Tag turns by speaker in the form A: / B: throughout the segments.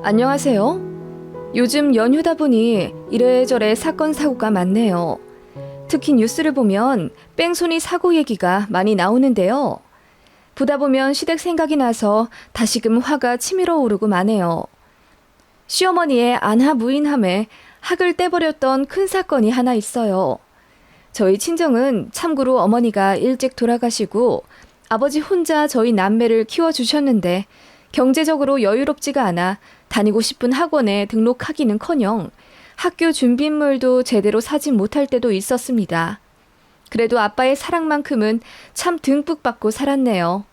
A: 안녕하세요. 요즘 연휴다 보니 이래저래 사건 사고가 많네요. 특히 뉴스를 보면 뺑소니 사고 얘기가 많이 나오는데요. 보다 보면 시댁 생각이 나서 다시금 화가 치밀어 오르고 마네요. 시어머니의 안하 무인함에 학을 떼버렸던 큰 사건이 하나 있어요. 저희 친정은 참고로 어머니가 일찍 돌아가시고 아버지 혼자 저희 남매를 키워주셨는데 경제적으로 여유롭지가 않아 다니고 싶은 학원에 등록하기는커녕 학교 준비물도 제대로 사지 못할 때도 있었습니다. 그래도 아빠의 사랑만큼은 참 듬뿍 받고 살았네요.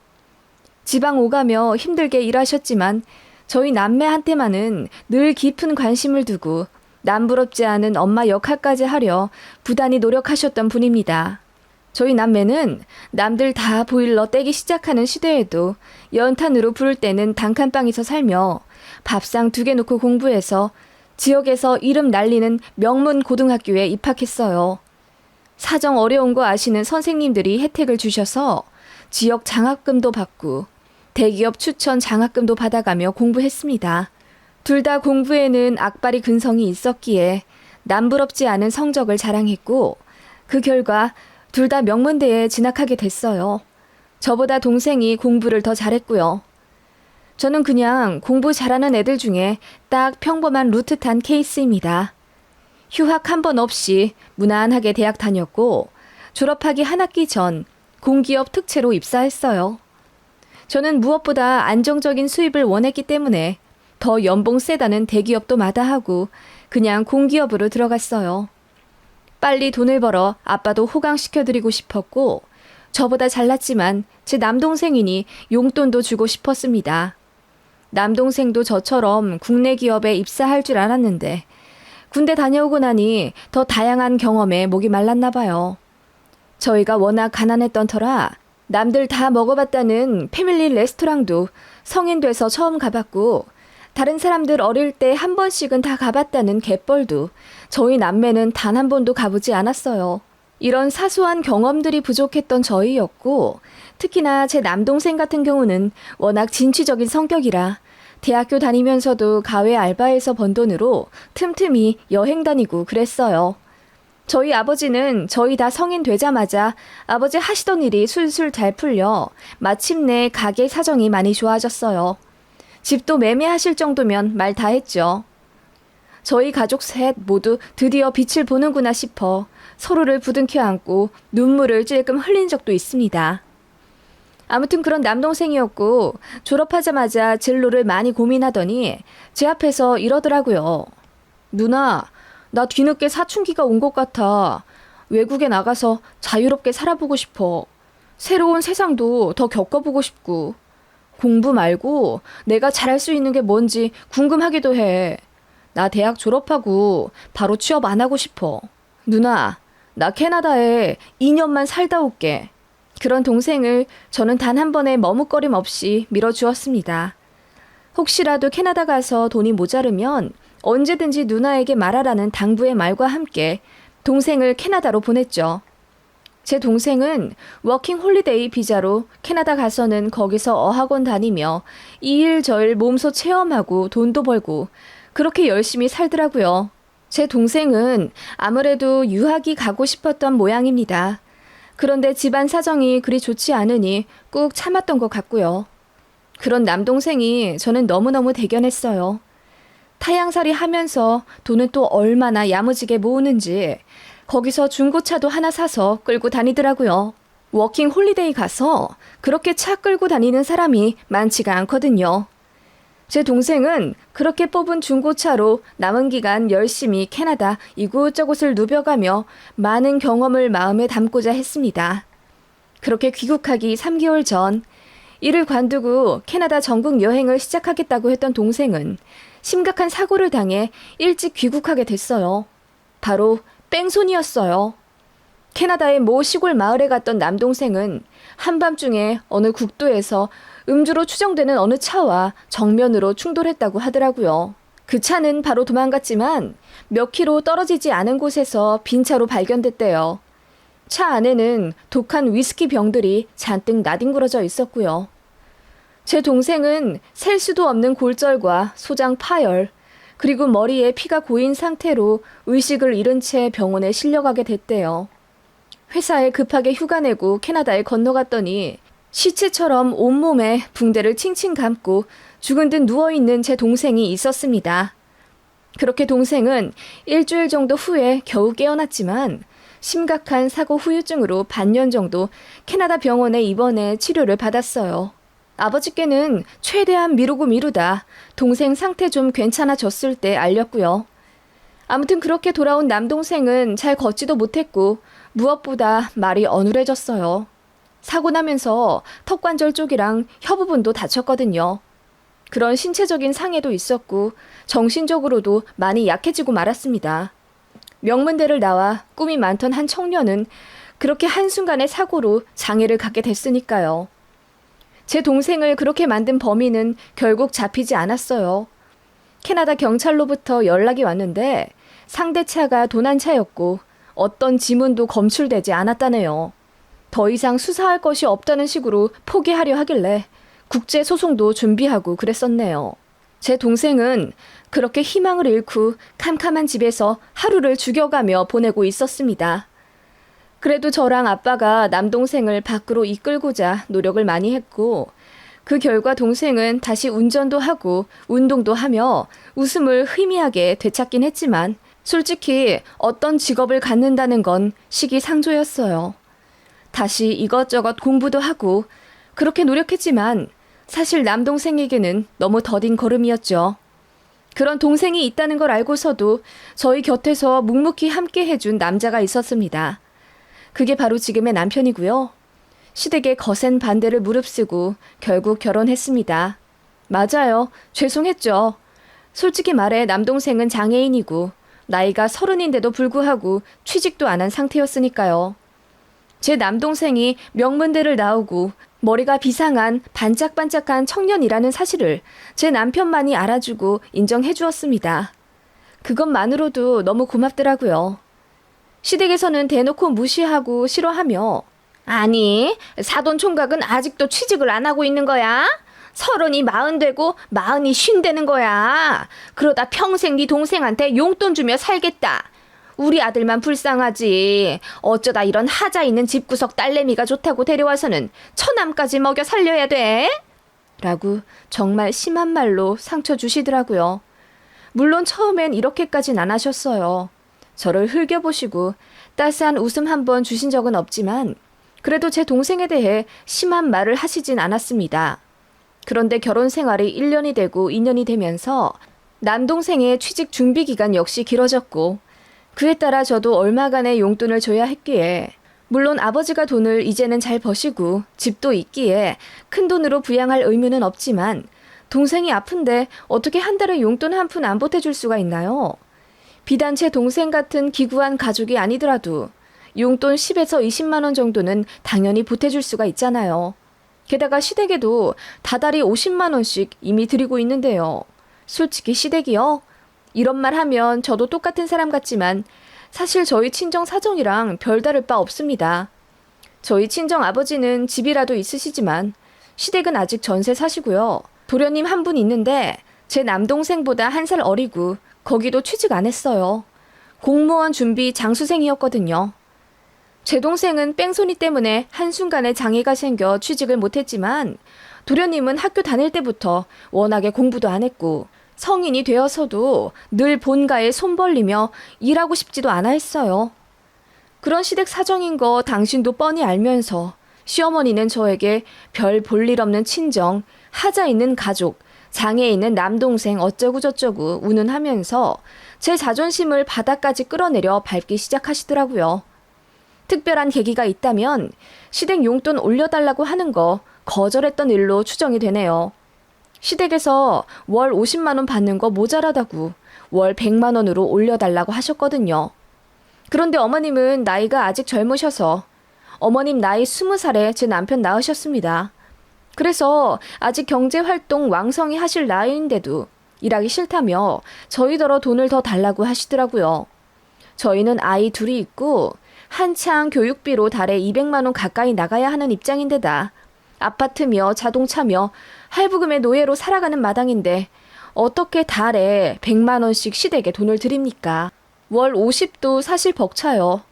A: 지방 오가며 힘들게 일하셨지만 저희 남매한테만은 늘 깊은 관심을 두고 남부럽지 않은 엄마 역할까지 하려 부단히 노력하셨던 분입니다. 저희 남매는 남들 다 보일러 떼기 시작하는 시대에도 연탄으로 부를 때는 단칸방에서 살며 밥상 2개 놓고 공부해서 지역에서 이름 날리는 명문 고등학교에 입학했어요. 사정 어려운 거 아시는 선생님들이 혜택을 주셔서 지역 장학금도 받고 대기업 추천 장학금도 받아가며 공부했습니다. 둘 다 공부에는 악바리 근성이 있었기에 남부럽지 않은 성적을 자랑했고 그 결과 둘 다 명문대에 진학하게 됐어요. 저보다 동생이 공부를 더 잘했고요. 저는 그냥 공부 잘하는 애들 중에 딱 평범한 루트 탄 케이스입니다. 휴학 한 번 없이 무난하게 대학 다녔고 졸업하기 한 학기 전 공기업 특채로 입사했어요. 저는 무엇보다 안정적인 수입을 원했기 때문에 더 연봉 세다는 대기업도 마다하고 그냥 공기업으로 들어갔어요. 빨리 돈을 벌어 아빠도 호강시켜드리고 싶었고 저보다 잘났지만 제 남동생이니 용돈도 주고 싶었습니다. 남동생도 저처럼 국내 기업에 입사할 줄 알았는데 군대 다녀오고 나니 더 다양한 경험에 목이 말랐나 봐요. 저희가 워낙 가난했던 터라 남들 다 먹어봤다는 패밀리 레스토랑도 성인 돼서 처음 가봤고 다른 사람들 어릴 때 한 번씩은 다 가봤다는 갯벌도 저희 남매는 단 한 번도 가보지 않았어요. 이런 사소한 경험들이 부족했던 저희였고 특히나 제 남동생 같은 경우는 워낙 진취적인 성격이라 대학교 다니면서도 가외 알바해서 번 돈으로 틈틈이 여행 다니고 그랬어요. 저희 아버지는 저희 다 성인 되자마자 아버지 하시던 일이 술술 잘 풀려 마침내 가게 사정이 많이 좋아졌어요. 집도 매매하실 정도면 말 다 했죠. 저희 가족 셋 모두 드디어 빛을 보는구나 싶어 서로를 부둥켜 안고 눈물을 찔끔 흘린 적도 있습니다. 아무튼 그런 남동생이었고 졸업하자마자 진로를 많이 고민하더니 제 앞에서 이러더라고요. 누나, 나 뒤늦게 사춘기가 온 것 같아. 외국에 나가서 자유롭게 살아보고 싶어. 새로운 세상도 더 겪어보고 싶고. 공부 말고 내가 잘할 수 있는 게 뭔지 궁금하기도 해. 나 대학 졸업하고 바로 취업 안 하고 싶어. 누나, 나 캐나다에 2년만 살다 올게. 그런 동생을 저는 단 한 번의 머뭇거림 없이 밀어주었습니다. 혹시라도 캐나다 가서 돈이 모자르면 언제든지 누나에게 말하라는 당부의 말과 함께 동생을 캐나다로 보냈죠. 제 동생은 워킹 홀리데이 비자로 캐나다 가서는 거기서 어학원 다니며 이 일 저 일 몸소 체험하고 돈도 벌고 그렇게 열심히 살더라고요. 제 동생은 아무래도 유학이 가고 싶었던 모양입니다. 그런데 집안 사정이 그리 좋지 않으니 꾹 참았던 것 같고요. 그런 남동생이 저는 너무너무 대견했어요. 타양살이 하면서 돈은 또 얼마나 야무지게 모으는지 거기서 중고차도 하나 사서 끌고 다니더라고요. 워킹 홀리데이 가서 그렇게 차 끌고 다니는 사람이 많지가 않거든요. 제 동생은 그렇게 뽑은 중고차로 남은 기간 열심히 캐나다 이곳저곳을 누벼가며 많은 경험을 마음에 담고자 했습니다. 그렇게 귀국하기 3개월 전 이를 관두고 캐나다 전국 여행을 시작하겠다고 했던 동생은 심각한 사고를 당해 일찍 귀국하게 됐어요. 바로 뺑소니였어요. 캐나다의 모 시골 마을에 갔던 남동생은 한밤중에 어느 국도에서 음주로 추정되는 어느 차와 정면으로 충돌했다고 하더라고요. 그 차는 바로 도망갔지만 몇 킬로 떨어지지 않은 곳에서 빈 차로 발견됐대요. 차 안에는 독한 위스키 병들이 잔뜩 나뒹굴어져 있었고요. 제 동생은 셀 수도 없는 골절과 소장 파열, 그리고 머리에 피가 고인 상태로 의식을 잃은 채 병원에 실려가게 됐대요. 회사에 급하게 휴가 내고 캐나다에 건너갔더니 시체처럼 온몸에 붕대를 칭칭 감고 죽은 듯 누워있는 제 동생이 있었습니다. 그렇게 동생은 일주일 정도 후에 겨우 깨어났지만 심각한 사고 후유증으로 반년 정도 캐나다 병원에 입원해 치료를 받았어요. 아버지께는 최대한 미루고 미루다 동생 상태 좀 괜찮아졌을 때 알렸고요. 아무튼 그렇게 돌아온 남동생은 잘 걷지도 못했고 무엇보다 말이 어눌해졌어요. 사고 나면서 턱관절 쪽이랑 혀 부분도 다쳤거든요. 그런 신체적인 상해도 있었고 정신적으로도 많이 약해지고 말았습니다. 명문대를 나와 꿈이 많던 한 청년은 그렇게 한순간의 사고로 장애를 갖게 됐으니까요. 제 동생을 그렇게 만든 범인은 결국 잡히지 않았어요. 캐나다 경찰로부터 연락이 왔는데 상대 차가 도난차였고 어떤 지문도 검출되지 않았다네요. 더 이상 수사할 것이 없다는 식으로 포기하려 하길래 국제소송도 준비하고 그랬었네요. 제 동생은 그렇게 희망을 잃고 캄캄한 집에서 하루를 죽여가며 보내고 있었습니다. 그래도 저랑 아빠가 남동생을 밖으로 이끌고자 노력을 많이 했고 그 결과 동생은 다시 운전도 하고 운동도 하며 웃음을 희미하게 되찾긴 했지만 솔직히 어떤 직업을 갖는다는 건 시기상조였어요. 다시 이것저것 공부도 하고 그렇게 노력했지만 사실 남동생에게는 너무 더딘 걸음이었죠. 그런 동생이 있다는 걸 알고서도 저희 곁에서 묵묵히 함께 해준 남자가 있었습니다. 그게 바로 지금의 남편이고요. 시댁의 거센 반대를 무릅쓰고 결국 결혼했습니다. 맞아요. 죄송했죠. 솔직히 말해 남동생은 장애인이고 나이가 30인데도 불구하고 취직도 안 한 상태였으니까요. 제 남동생이 명문대를 나오고 머리가 비상한 반짝반짝한 청년이라는 사실을 제 남편만이 알아주고 인정해 주었습니다. 그것만으로도 너무 고맙더라고요. 시댁에서는 대놓고 무시하고 싫어하며 아니, 사돈 총각은 아직도 취직을 안 하고 있는 거야? 30이 40 되고 40이 50 되는 거야. 그러다 평생 네 동생한테 용돈 주며 살겠다. 우리 아들만 불쌍하지. 어쩌다 이런 하자 있는 집구석 딸내미가 좋다고 데려와서는 처남까지 먹여 살려야 돼? 라고 정말 심한 말로 상처 주시더라고요. 물론 처음엔 이렇게까진 안 하셨어요. 저를 흘겨보시고 따스한 웃음 한번 주신 적은 없지만 그래도 제 동생에 대해 심한 말을 하시진 않았습니다. 그런데 결혼 생활이 1년이 되고 2년이 되면서 남동생의 취직 준비 기간 역시 길어졌고 그에 따라 저도 얼마간의 용돈을 줘야 했기에 물론 아버지가 돈을 이제는 잘 버시고 집도 있기에 큰 돈으로 부양할 의무는 없지만 동생이 아픈데 어떻게 한 달에 용돈 한 푼 안 보태줄 수가 있나요? 비단 제 동생 같은 기구한 가족이 아니더라도 용돈 10에서 20만 원 정도는 당연히 보태줄 수가 있잖아요. 게다가 시댁에도 다달이 50만 원씩 이미 드리고 있는데요. 솔직히 시댁이요? 이런 말 하면 저도 똑같은 사람 같지만 사실 저희 친정 사정이랑 별다를 바 없습니다. 저희 친정 아버지는 집이라도 있으시지만 시댁은 아직 전세 사시고요. 도련님 한 분 있는데 제 남동생보다 1살 어리고 거기도 취직 안 했어요. 공무원 준비 장수생이었거든요. 제 동생은 뺑소니 때문에 한순간에 장애가 생겨 취직을 못했지만 도련님은 학교 다닐 때부터 워낙에 공부도 안 했고 성인이 되어서도 늘 본가에 손 벌리며 일하고 싶지도 않아 했어요. 그런 시댁 사정인 거 당신도 뻔히 알면서 시어머니는 저에게 별 볼일 없는 친정, 하자 있는 가족, 장애 있는 남동생 어쩌고저쩌고 운운하면서 제 자존심을 바닥까지 끌어내려 밟기 시작하시더라고요. 특별한 계기가 있다면 시댁 용돈 올려달라고 하는 거 거절했던 일로 추정이 되네요. 시댁에서 월 50만 원 받는 거 모자라다고 월 100만 원으로 올려달라고 하셨거든요. 그런데 어머님은 나이가 아직 젊으셔서 어머님 나이 20살에 제 남편 낳으셨습니다. 그래서 아직 경제활동 왕성히 하실 나이인데도 일하기 싫다며 저희더러 돈을 더 달라고 하시더라고요. 저희는 아이 둘이 있고 한창 교육비로 달에 200만 원 가까이 나가야 하는 입장인데다 아파트며 자동차며 할부금의 노예로 살아가는 마당인데 어떻게 달에 100만 원씩 시댁에 돈을 드립니까? 월 50도 사실 벅차요.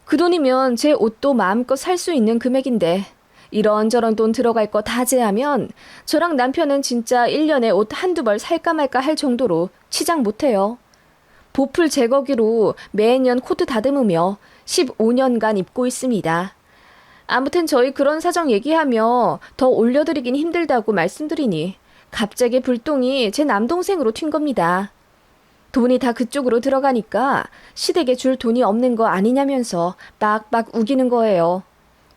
A: 그 돈이면 제 옷도 마음껏 살 수 있는 금액인데 이런저런 돈 들어갈 거 다 제하면 저랑 남편은 진짜 1년에 옷 한두 벌 살까 말까 할 정도로 치장 못해요. 보풀 제거기로 매년 코트 다듬으며 15년간 입고 있습니다. 아무튼 저희 그런 사정 얘기하며 더 올려드리긴 힘들다고 말씀드리니 갑자기 불똥이 제 남동생으로 튄 겁니다. 돈이 다 그쪽으로 들어가니까 시댁에 줄 돈이 없는 거 아니냐면서 빡빡 우기는 거예요.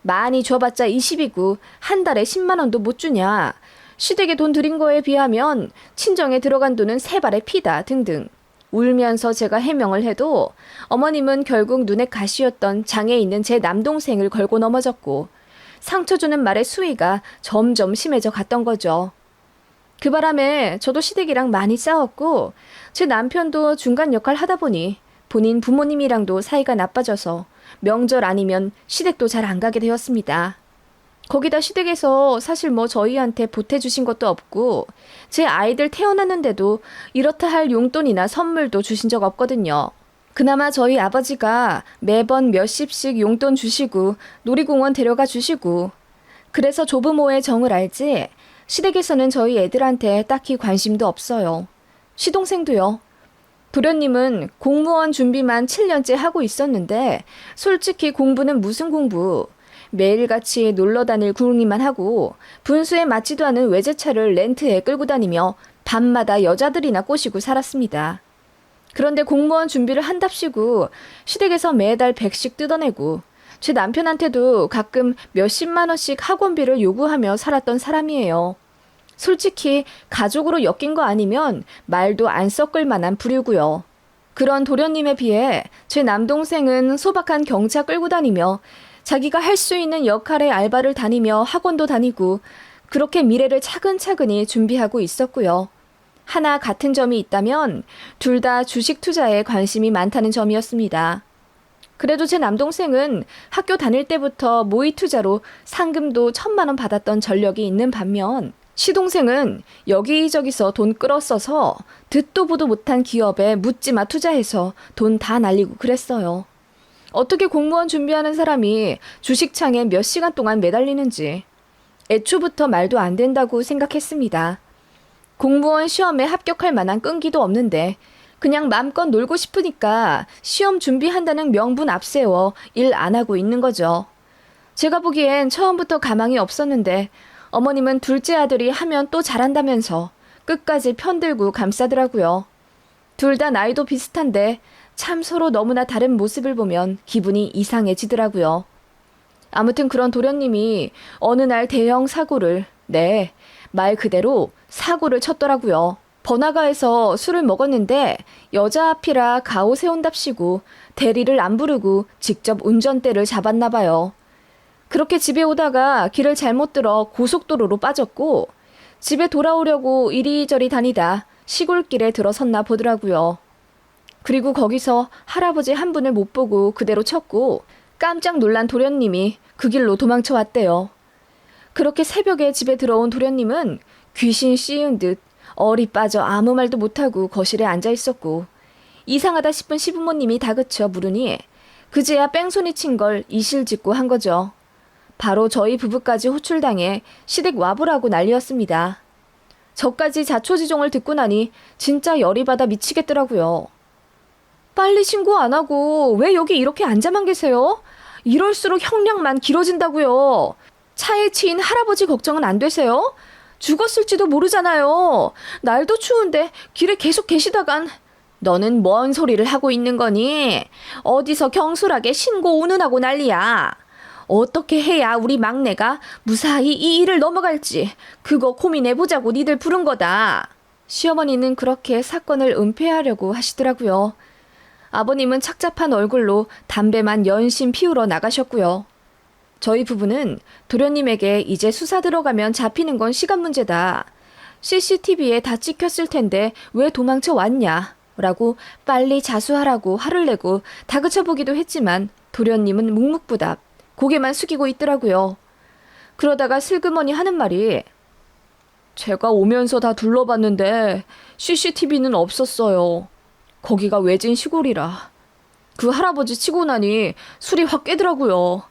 A: 많이 줘봤자 20이고 한 달에 10만 원도 못 주냐. 시댁에 돈 들인 거에 비하면 친정에 들어간 돈은 세 발의 피다 등등. 울면서 제가 해명을 해도 어머님은 결국 눈에 가시였던 장에 있는 제 남동생을 걸고 넘어졌고 상처 주는 말의 수위가 점점 심해져 갔던 거죠. 그 바람에 저도 시댁이랑 많이 싸웠고 제 남편도 중간 역할 하다 보니 본인 부모님이랑도 사이가 나빠져서 명절 아니면 시댁도 잘 안 가게 되었습니다. 거기다 시댁에서 사실 뭐 저희한테 보태주신 것도 없고 제 아이들 태어났는데도 이렇다 할 용돈이나 선물도 주신 적 없거든요. 그나마 저희 아버지가 매번 몇십씩 용돈 주시고 놀이공원 데려가 주시고 그래서 조부모의 정을 알지 시댁에서는 저희 애들한테 딱히 관심도 없어요. 시동생도요. 도련님은 공무원 준비만 7년째 하고 있었는데 솔직히 공부는 무슨 공부. 매일같이 놀러 다닐 구르기만 하고 분수에 맞지도 않은 외제차를 렌트에 끌고 다니며 밤마다 여자들이나 꼬시고 살았습니다. 그런데 공무원 준비를 한답시고 시댁에서 매달 100씩 뜯어내고 제 남편한테도 가끔 몇십만 원씩 학원비를 요구하며 살았던 사람이에요. 솔직히 가족으로 엮인 거 아니면 말도 안 섞을 만한 부류고요. 그런 도련님에 비해 제 남동생은 소박한 경차 끌고 다니며 자기가 할 수 있는 역할의 알바를 다니며 학원도 다니고 그렇게 미래를 차근차근히 준비하고 있었고요. 하나 같은 점이 있다면 둘 다 주식 투자에 관심이 많다는 점이었습니다. 그래도 제 남동생은 학교 다닐 때부터 모의 투자로 상금도 1,000만 원 받았던 전력이 있는 반면 시동생은 여기저기서 돈 끌어써서 듣도 보도 못한 기업에 묻지마 투자해서 돈 다 날리고 그랬어요. 어떻게 공무원 준비하는 사람이 주식창에 몇 시간 동안 매달리는지 애초부터 말도 안 된다고 생각했습니다. 공무원 시험에 합격할 만한 끈기도 없는데 그냥 맘껏 놀고 싶으니까 시험 준비한다는 명분 앞세워 일 안 하고 있는 거죠. 제가 보기엔 처음부터 가망이 없었는데 어머님은 둘째 아들이 하면 또 잘한다면서 끝까지 편들고 감싸더라고요. 둘 다 나이도 비슷한데 참 서로 너무나 다른 모습을 보면 기분이 이상해지더라고요. 아무튼 그런 도련님이 어느 날 대형 사고를, 말 그대로 사고를 쳤더라고요. 번화가에서 술을 먹었는데 여자 앞이라 가오 세운답시고 대리를 안 부르고 직접 운전대를 잡았나 봐요. 그렇게 집에 오다가 길을 잘못 들어 고속도로로 빠졌고 집에 돌아오려고 이리저리 다니다 시골길에 들어섰나 보더라고요. 그리고 거기서 할아버지 한 분을 못 보고 그대로 쳤고 깜짝 놀란 도련님이 그 길로 도망쳐 왔대요. 그렇게 새벽에 집에 들어온 도련님은 귀신 씌운 듯 얼이 빠져 아무 말도 못하고 거실에 앉아 있었고 이상하다 싶은 시부모님이 다그쳐 물으니 그제야 뺑소니 친 걸 이실직고 한 거죠. 바로 저희 부부까지 호출당해 시댁 와보라고 난리였습니다. 저까지 자초지종을 듣고 나니 진짜 열이 받아 미치겠더라고요. 빨리 신고 안 하고 왜 여기 이렇게 앉아만 계세요? 이럴수록 형량만 길어진다고요. 차에 치인 할아버지 걱정은 안 되세요? 죽었을지도 모르잖아요. 날도 추운데 길에 계속 계시다간 너는 뭔 소리를 하고 있는 거니? 어디서 경솔하게 신고 운운하고 난리야. 어떻게 해야 우리 막내가 무사히 이 일을 넘어갈지 그거 고민해보자고 니들 부른 거다. 시어머니는 그렇게 사건을 은폐하려고 하시더라고요. 아버님은 착잡한 얼굴로 담배만 연신 피우러 나가셨고요. 저희 부부는 도련님에게 이제 수사 들어가면 잡히는 건 시간 문제다. CCTV에 다 찍혔을 텐데 왜 도망쳐 왔냐? 라고 빨리 자수하라고 화를 내고 다그쳐보기도 했지만 도련님은 묵묵부답 고개만 숙이고 있더라고요. 그러다가 슬그머니 하는 말이 제가 오면서 다 둘러봤는데 CCTV는 없었어요. 거기가 외진 시골이라. 그 할아버지 치고 나니 술이 확 깨더라고요.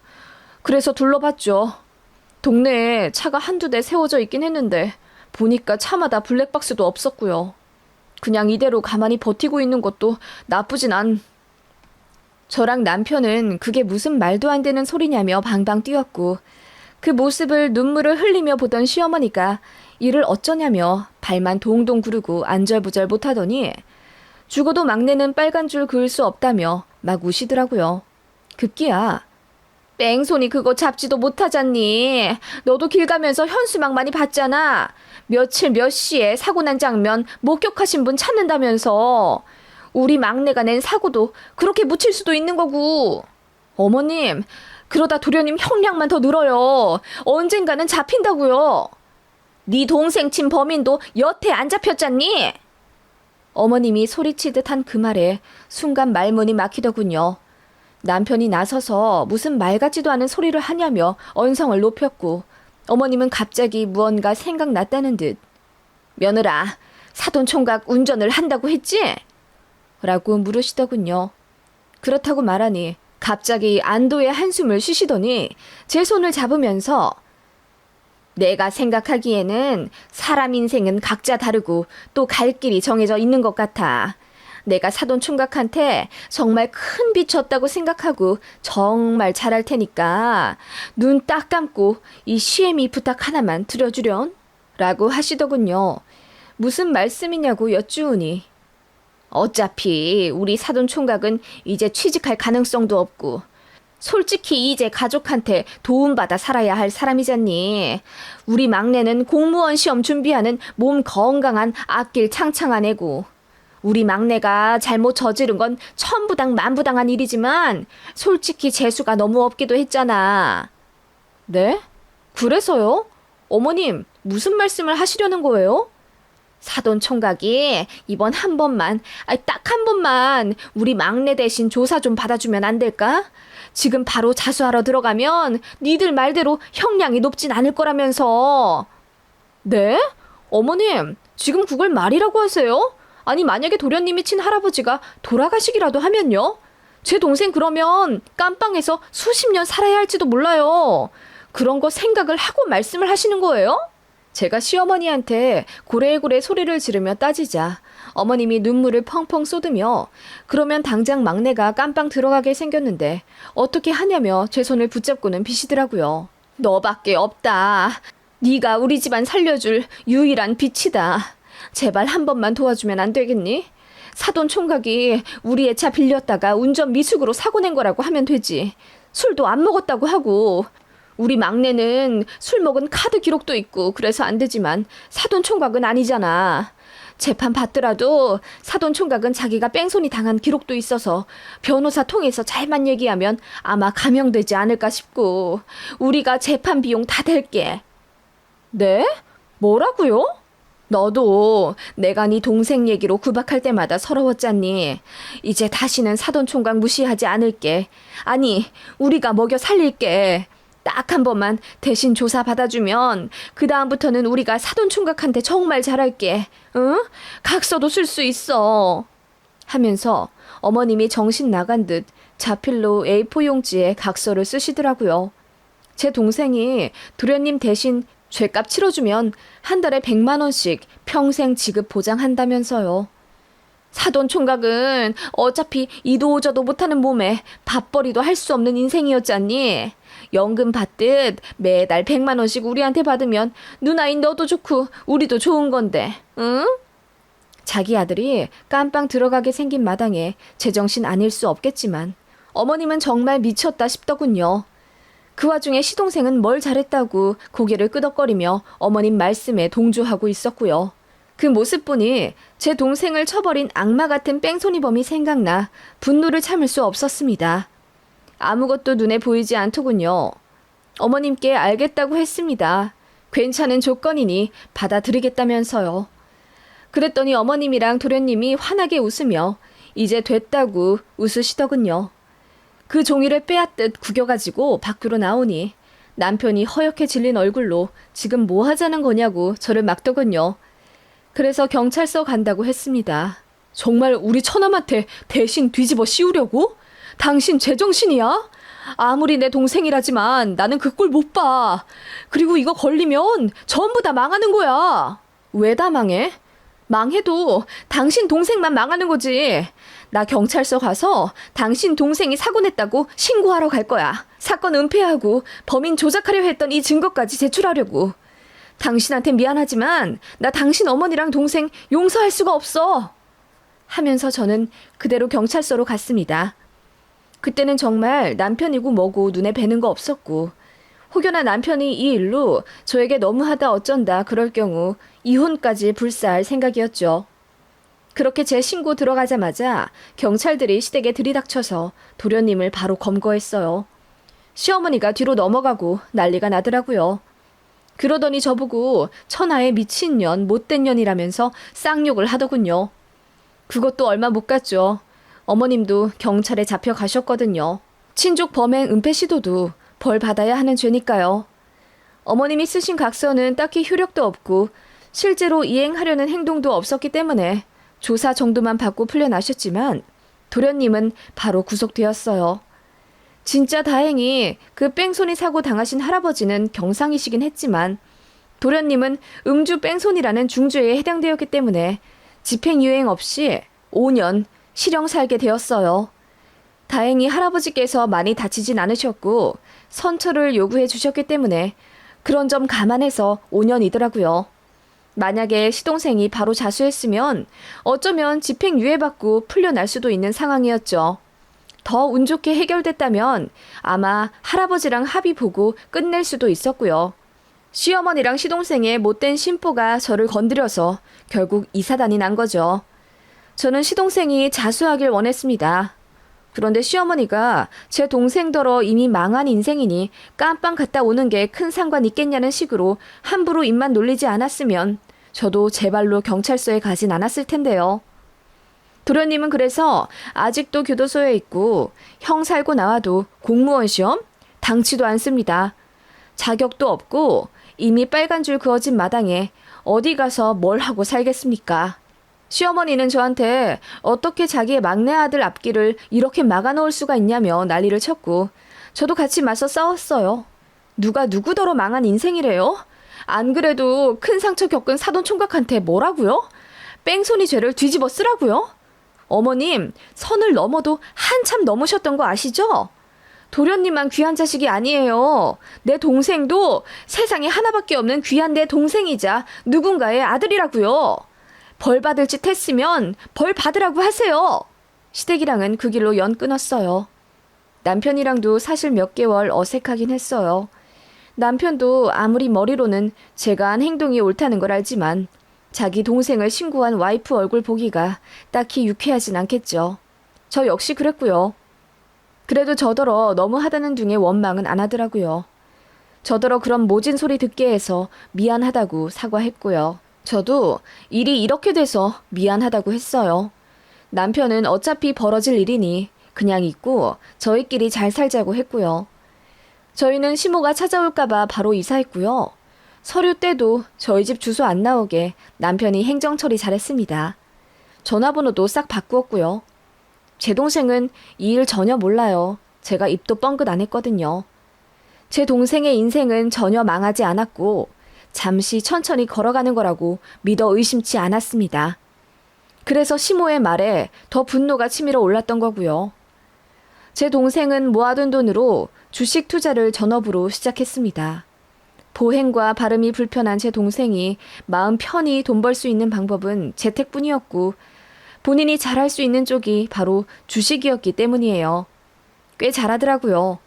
A: 그래서 둘러봤죠. 동네에 차가 한두 대 세워져 있긴 했는데 보니까 차마다 블랙박스도 없었고요. 그냥 이대로 가만히 버티고 있는 것도 나쁘진 않. 저랑 남편은 그게 무슨 말도 안 되는 소리냐며 방방 뛰었고 그 모습을 눈물을 흘리며 보던 시어머니가 이를 어쩌냐며 발만 동동 구르고 안절부절 못하더니 죽어도 막내는 빨간 줄 그을 수 없다며 막 우시더라고요. 급기야 뺑소니 그거 잡지도 못하잖니. 너도 길 가면서 현수막 많이 봤잖아. 며칠 몇 시에 사고 난 장면 목격하신 분 찾는다면서. 우리 막내가 낸 사고도 그렇게 묻힐 수도 있는 거고. 어머님, 그러다 도련님 형량만 더 늘어요. 언젠가는 잡힌다고요. 네 동생 친 범인도 여태 안 잡혔잖니? 어머님이 소리치듯 한 그 말에 순간 말문이 막히더군요. 남편이 나서서 무슨 말 같지도 않은 소리를 하냐며 언성을 높였고 어머님은 갑자기 무언가 생각났다는 듯 며느라, 사돈총각 운전을 한다고 했지? 라고 물으시더군요. 그렇다고 말하니 갑자기 안도의 한숨을 쉬시더니 제 손을 잡으면서 내가 생각하기에는 사람 인생은 각자 다르고 또 갈 길이 정해져 있는 것 같아. 내가 사돈 총각한테 정말 큰 빚 졌다고 생각하고 정말 잘할 테니까 눈 딱 감고 이 시애미 부탁 하나만 드려주련? 라고 하시더군요. 무슨 말씀이냐고 여쭈으니 어차피 우리 사돈 총각은 이제 취직할 가능성도 없고 솔직히 이제 가족한테 도움받아 살아야 할 사람이잖니. 우리 막내는 공무원 시험 준비하는 몸 건강한 앞길 창창한 애고 우리 막내가 잘못 저지른 건 천부당 만부당한 일이지만 솔직히 재수가 너무 없기도 했잖아. 네? 그래서요? 어머님, 무슨 말씀을 하시려는 거예요? 사돈 총각이 이번 한 번만, 딱 한 번만 우리 막내 대신 조사 좀 받아주면 안 될까? 지금 바로 자수하러 들어가면 니들 말대로 형량이 높진 않을 거라면서. 네? 어머님, 지금 그걸 말이라고 하세요? 아니 만약에 도련님이 친 할아버지가 돌아가시기라도 하면요? 제 동생 그러면 깜빵에서 수십 년 살아야 할지도 몰라요. 그런 거 생각을 하고 말씀을 하시는 거예요? 제가 시어머니한테 고래고래 소리를 지르며 따지자 어머님이 눈물을 펑펑 쏟으며 그러면 당장 막내가 깜빵 들어가게 생겼는데 어떻게 하냐며 제 손을 붙잡고는 비시더라고요. 너밖에 없다. 네가 우리 집안 살려줄 유일한 빛이다. 제발 한 번만 도와주면 안 되겠니? 사돈 총각이 우리의 차 빌렸다가 운전 미숙으로 사고 낸 거라고 하면 되지. 술도 안 먹었다고 하고 우리 막내는 술 먹은 카드 기록도 있고 그래서 안 되지만 사돈 총각은 아니잖아. 재판 받더라도 사돈 총각은 자기가 뺑소니 당한 기록도 있어서 변호사 통해서 잘만 얘기하면 아마 감형되지 않을까 싶고 우리가 재판 비용 다 댈게. 네? 뭐라고요? 너도 내가 네 동생 얘기로 구박할 때마다 서러웠잖니. 이제 다시는 사돈 총각 무시하지 않을게. 아니, 우리가 먹여 살릴게. 딱 한 번만 대신 조사 받아주면 그 다음부터는 우리가 사돈 총각한테 정말 잘할게. 응? 각서도 쓸 수 있어. 하면서 어머님이 정신 나간 듯 자필로 A4 용지에 각서를 쓰시더라고요. 제 동생이 도련님 대신 죗값 치러주면 한 달에 100만 원씩 평생 지급 보장한다면서요. 사돈 총각은 어차피 이도저도 못하는 몸에 밥벌이도 할 수 없는 인생이었잖니. 연금 받듯 매달 100만 원씩 우리한테 받으면 누나인 너도 좋고 우리도 좋은 건데, 응? 자기 아들이 깜빵 들어가게 생긴 마당에 제정신 아닐 수 없겠지만 어머님은 정말 미쳤다 싶더군요. 그 와중에 시동생은 뭘 잘했다고 고개를 끄덕거리며 어머님 말씀에 동조하고 있었고요. 그 모습 보니 제 동생을 쳐버린 악마 같은 뺑소니범이 생각나 분노를 참을 수 없었습니다. 아무것도 눈에 보이지 않더군요. 어머님께 알겠다고 했습니다. 괜찮은 조건이니 받아들이겠다면서요. 그랬더니 어머님이랑 도련님이 환하게 웃으며 이제 됐다고 웃으시더군요. 그 종이를 빼앗듯 구겨가지고 밖으로 나오니 남편이 허옇게 질린 얼굴로 지금 뭐 하자는 거냐고 저를 막더군요. 그래서 경찰서 간다고 했습니다. 정말 우리 처남한테 대신 뒤집어 씌우려고? 당신 제정신이야? 아무리 내 동생이라지만 나는 그 꼴 못 봐. 그리고 이거 걸리면 전부 다 망하는 거야. 왜 다 망해? 망해도 당신 동생만 망하는 거지. 나 경찰서 가서 당신 동생이 사고 냈다고 신고하러 갈 거야. 사건 은폐하고 범인 조작하려 했던 이 증거까지 제출하려고. 당신한테 미안하지만 나 당신 어머니랑 동생 용서할 수가 없어. 하면서 저는 그대로 경찰서로 갔습니다. 그때는 정말 남편이고 뭐고 눈에 뵈는 거 없었고 혹여나 남편이 이 일로 저에게 너무하다 어쩐다 그럴 경우 이혼까지 불사할 생각이었죠. 그렇게 제 신고 들어가자마자 경찰들이 시댁에 들이닥쳐서 도련님을 바로 검거했어요. 시어머니가 뒤로 넘어가고 난리가 나더라고요. 그러더니 저보고 천하의 미친년, 못된 년이라면서 쌍욕을 하더군요. 그것도 얼마 못 갔죠. 어머님도 경찰에 잡혀가셨거든요. 친족 범행 은폐 시도도 벌 받아야 하는 죄니까요. 어머님이 쓰신 각서는 딱히 효력도 없고 실제로 이행하려는 행동도 없었기 때문에 조사 정도만 받고 풀려나셨지만 도련님은 바로 구속되었어요. 진짜 다행히 그 뺑소니 사고 당하신 할아버지는 경상이시긴 했지만 도련님은 음주 뺑소니라는 중죄에 해당되었기 때문에 집행유예 없이 5년 실형 살게 되었어요. 다행히 할아버지께서 많이 다치진 않으셨고 선처를 요구해 주셨기 때문에 그런 점 감안해서 5년이더라고요. 만약에 시동생이 바로 자수했으면 어쩌면 집행유예 받고 풀려날 수도 있는 상황이었죠. 더 운 좋게 해결됐다면 아마 할아버지랑 합의 보고 끝낼 수도 있었고요. 시어머니랑 시동생의 못된 심보가 저를 건드려서 결국 이 사단이 난 거죠. 저는 시동생이 자수하길 원했습니다. 그런데 시어머니가 제 동생더러 이미 망한 인생이니 깜빵 갔다 오는 게 큰 상관 있겠냐는 식으로 함부로 입만 놀리지 않았으면 저도 제 발로 경찰서에 가진 않았을 텐데요. 도련님은 그래서 아직도 교도소에 있고 형 살고 나와도 공무원 시험? 당치도 않습니다. 자격도 없고 이미 빨간 줄 그어진 마당에 어디 가서 뭘 하고 살겠습니까? 시어머니는 저한테 어떻게 자기의 막내 아들 앞길을 이렇게 막아놓을 수가 있냐며 난리를 쳤고 저도 같이 맞서 싸웠어요. 누가 누구더러 망한 인생이래요? 안 그래도 큰 상처 겪은 사돈총각한테 뭐라고요? 뺑소니 죄를 뒤집어 쓰라고요? 어머님, 선을 넘어도 한참 넘으셨던 거 아시죠? 도련님만 귀한 자식이 아니에요. 내 동생도 세상에 하나밖에 없는 귀한 내 동생이자 누군가의 아들이라고요. 벌 받을 짓 했으면 벌 받으라고 하세요. 시댁이랑은 그 길로 연 끊었어요. 남편이랑도 사실 몇 개월 어색하긴 했어요. 남편도 아무리 머리로는 제가 한 행동이 옳다는 걸 알지만 자기 동생을 신고한 와이프 얼굴 보기가 딱히 유쾌하진 않겠죠. 저 역시 그랬고요. 그래도 저더러 너무하다는 둥에 원망은 안 하더라고요. 저더러 그런 모진 소리 듣게 해서 미안하다고 사과했고요. 저도 일이 이렇게 돼서 미안하다고 했어요. 남편은 어차피 벌어질 일이니 그냥 잊고 저희끼리 잘 살자고 했고요. 저희는 시모가 찾아올까봐 바로 이사했고요. 서류 때도 저희 집 주소 안 나오게 남편이 행정 처리 잘했습니다. 전화번호도 싹 바꾸었고요. 제 동생은 이 일 전혀 몰라요. 제가 입도 뻥긋 안 했거든요. 제 동생의 인생은 전혀 망하지 않았고 잠시 천천히 걸어가는 거라고 믿어 의심치 않았습니다. 그래서 시모의 말에 더 분노가 치밀어 올랐던 거고요. 제 동생은 모아둔 돈으로 주식 투자를 전업으로 시작했습니다. 보행과 발음이 불편한 제 동생이 마음 편히 돈 벌 수 있는 방법은 재테크뿐이었고 본인이 잘할 수 있는 쪽이 바로 주식이었기 때문이에요. 꽤 잘하더라고요.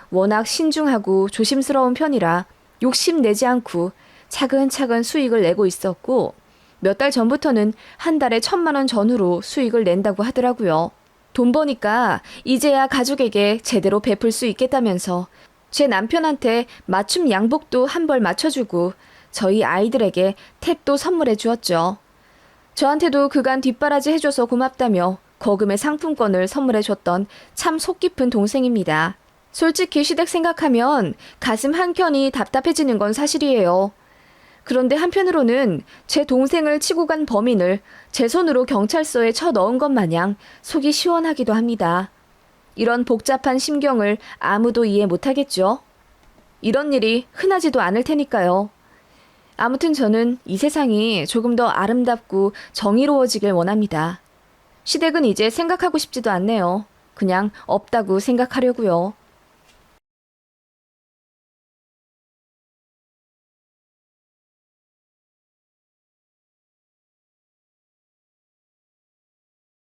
A: 워낙 신중하고 조심스러운 편이라 욕심내지 않고 차근차근 수익을 내고 있었고 몇 달 전부터는 한 달에 1,000만 원 전후로 수익을 낸다고 하더라고요. 돈 버니까 이제야 가족에게 제대로 베풀 수 있겠다면서 제 남편한테 맞춤 양복도 한 벌 맞춰주고 저희 아이들에게 탭도 선물해 주었죠. 저한테도 그간 뒷바라지 해줘서 고맙다며 거금의 상품권을 선물해 줬던 참 속 깊은 동생입니다. 솔직히 시댁 생각하면 가슴 한켠이 답답해지는 건 사실이에요. 그런데 한편으로는 제 동생을 치고 간 범인을 제 손으로 경찰서에 쳐 넣은 것 마냥 속이 시원하기도 합니다. 이런 복잡한 심경을 아무도 이해 못하겠죠? 이런 일이 흔하지도 않을 테니까요. 아무튼 저는 이 세상이 조금 더 아름답고 정의로워지길 원합니다. 시댁은 이제 생각하고 싶지도 않네요. 그냥 없다고 생각하려고요.